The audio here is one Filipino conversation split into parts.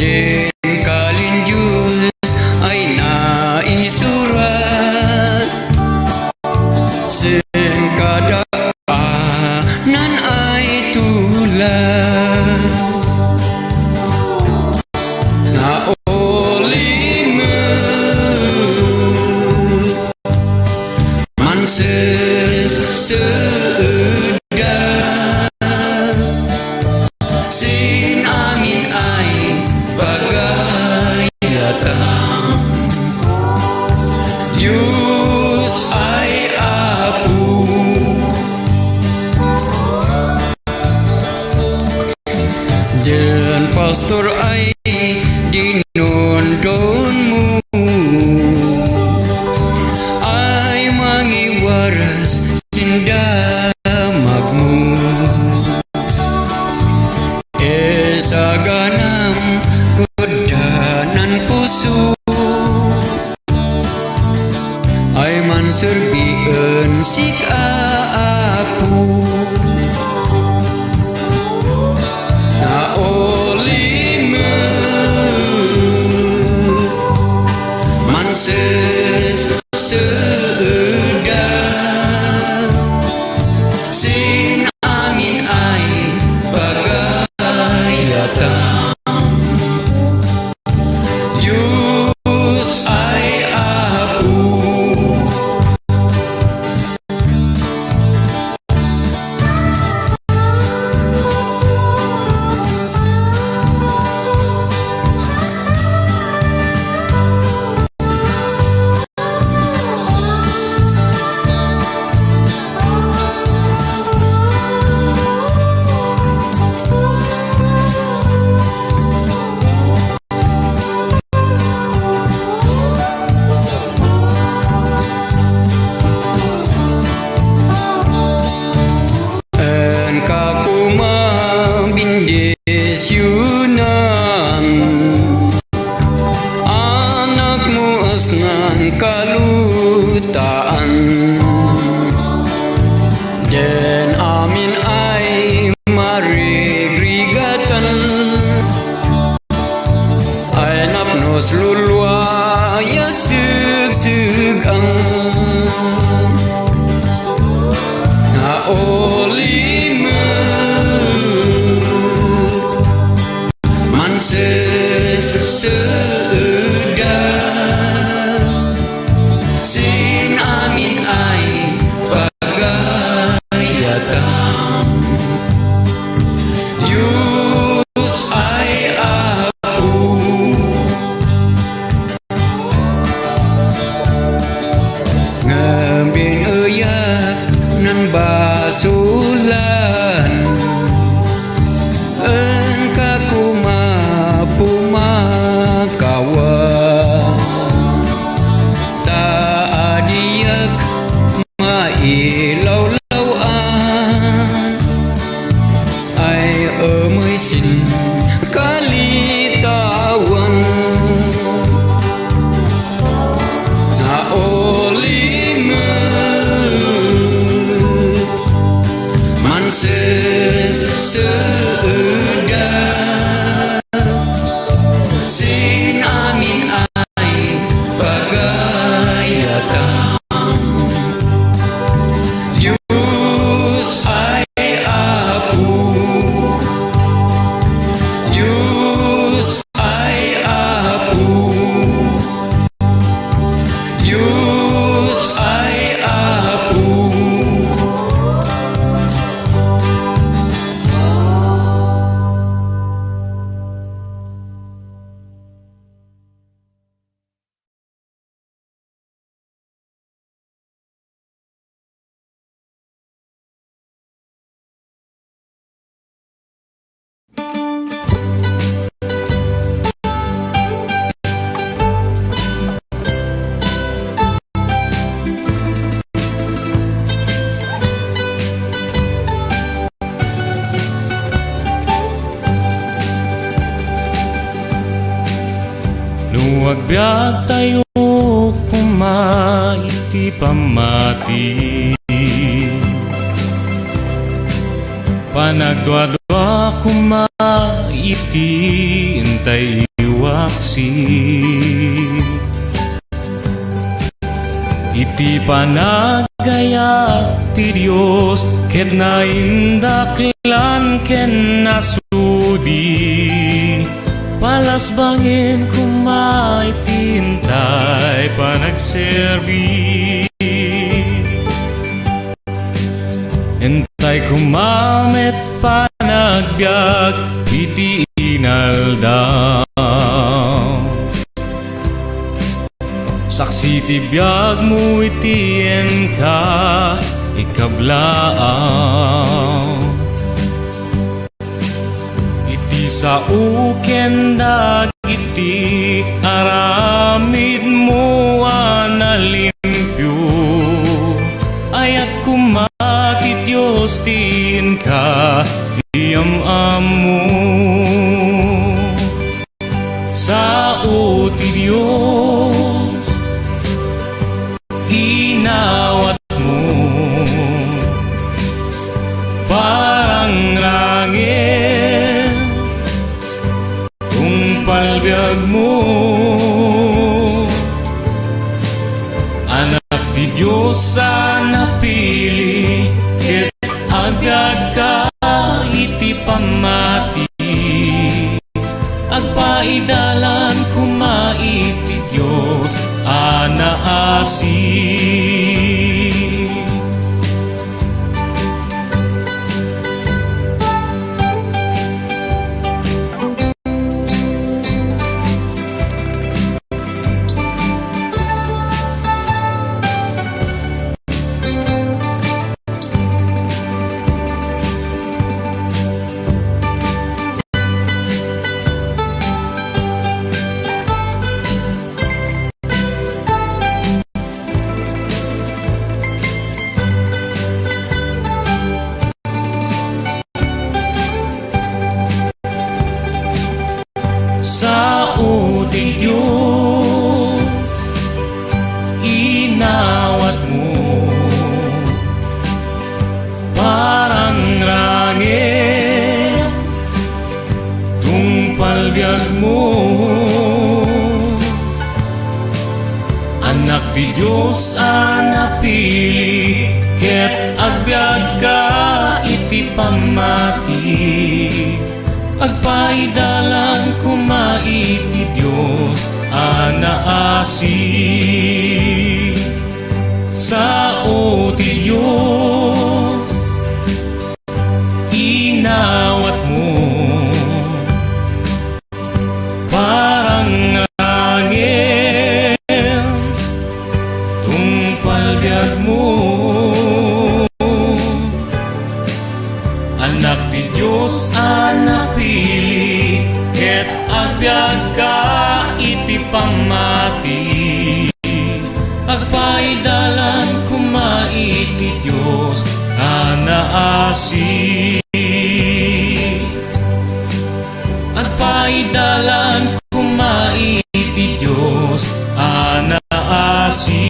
Den kalinjus ay naisurat sen kadaanan ay tulad na olimet manses sedap sin amin ay bagay datang Diyos ay apo dan pastor ay dinondonmu ay mangiwaras sindamagmu sa ganam kudanan puso ay manserbien sikapu na olimet manses sedap sin amin ay bagay datang Diyos ay apo Yunan anakmu asnan kalutaan dan amin ay marigrigatan ay napnos lulwa ya sug-sugang na manses sedap sin amin ay bagay datang Diyos ay apo ngambing uyak nan basulan pumakawa taadiyak mailaw-lawan ay amoysin kalitawan na olimet manses sedap sin amin ay bagay datang Diyos ay apo Diyos ay apo Diyos ay apo Nuagbyag tayo kumaiti pamati panagdwa-dwa kumaiti intay asin. Iti panagaya ti Dios ket naindaklan ken nasudi. Palasbangin kumay pintay panagserbi. Entay kumamet panagbiag iti inaldam. Saksi ti biag mo itien ka ikablaang. Iti sa uken dagiti aramid mo analimpyo. Ayat kumati Diyos tin ka iyam-amu. Sa uti Diyos inawat mo, parang langit kung palbiag mo. Anak ti Diyos sa napili ket agad ka iti pamati. Agpaidalan kumait ti Diyos anaasi. Sa uti Diyos inawat mo, parang langit tung palbiag mo. Anak ti Diyos anapili ket agbiag ka iti pamati. Agpaidalan kumait ti Diyos anaasi. Sa uti Diyos inawat mo, parang langit tung palbiag mo. Anak ti Diyos anapili ket agbiag ka iti pamati. Agpaidalan kumait ti Diyos anaasi. Agpaidalan kumait ti Diyos anaasi.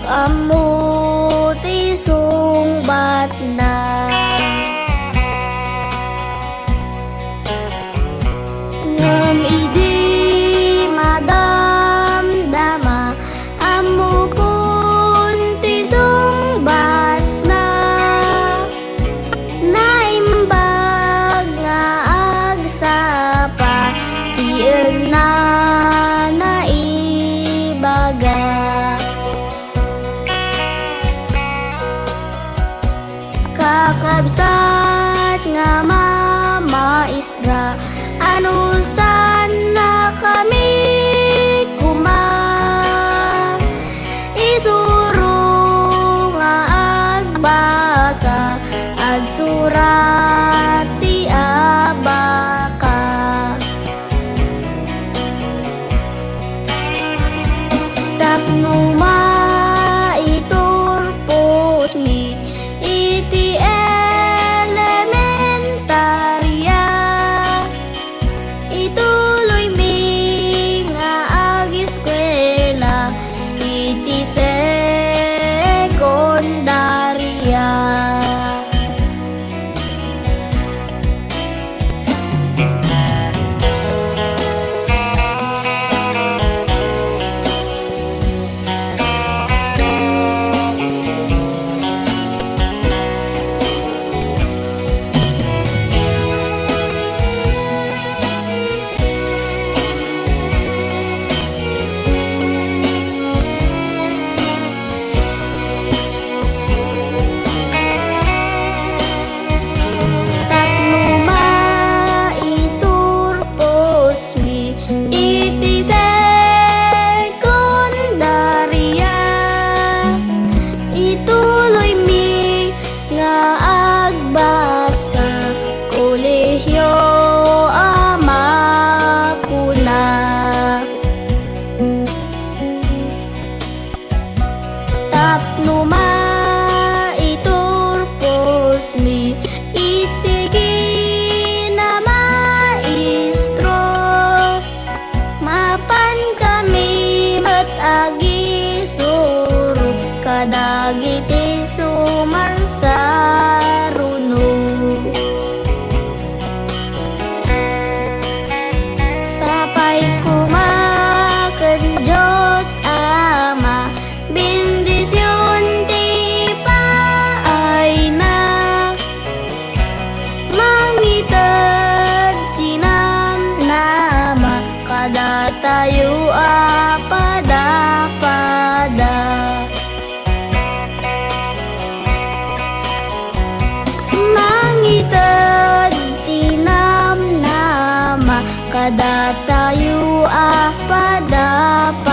amuti sungbat na maestra, ano sana kami kuman isuro nga agbasa agsurat ti abaka. Tapno maiturpos mi iti elementarya, ituloy mi nga ag-eskwela iti sekundarya. Tapno maiturpos mi iti sekundarya, ituloy mi nga agbasa kolehiyo amakuna. Tapno maiturpos mi iti ginamaestro, mapan kami met agisuro kadagiti sumarsaruno. Sapay kumaken Diyos Ama, bendisyon ti paay na, mangited tinamnama kada tayo apada-pada. Mangited tinamnama kada tayo apada-pada.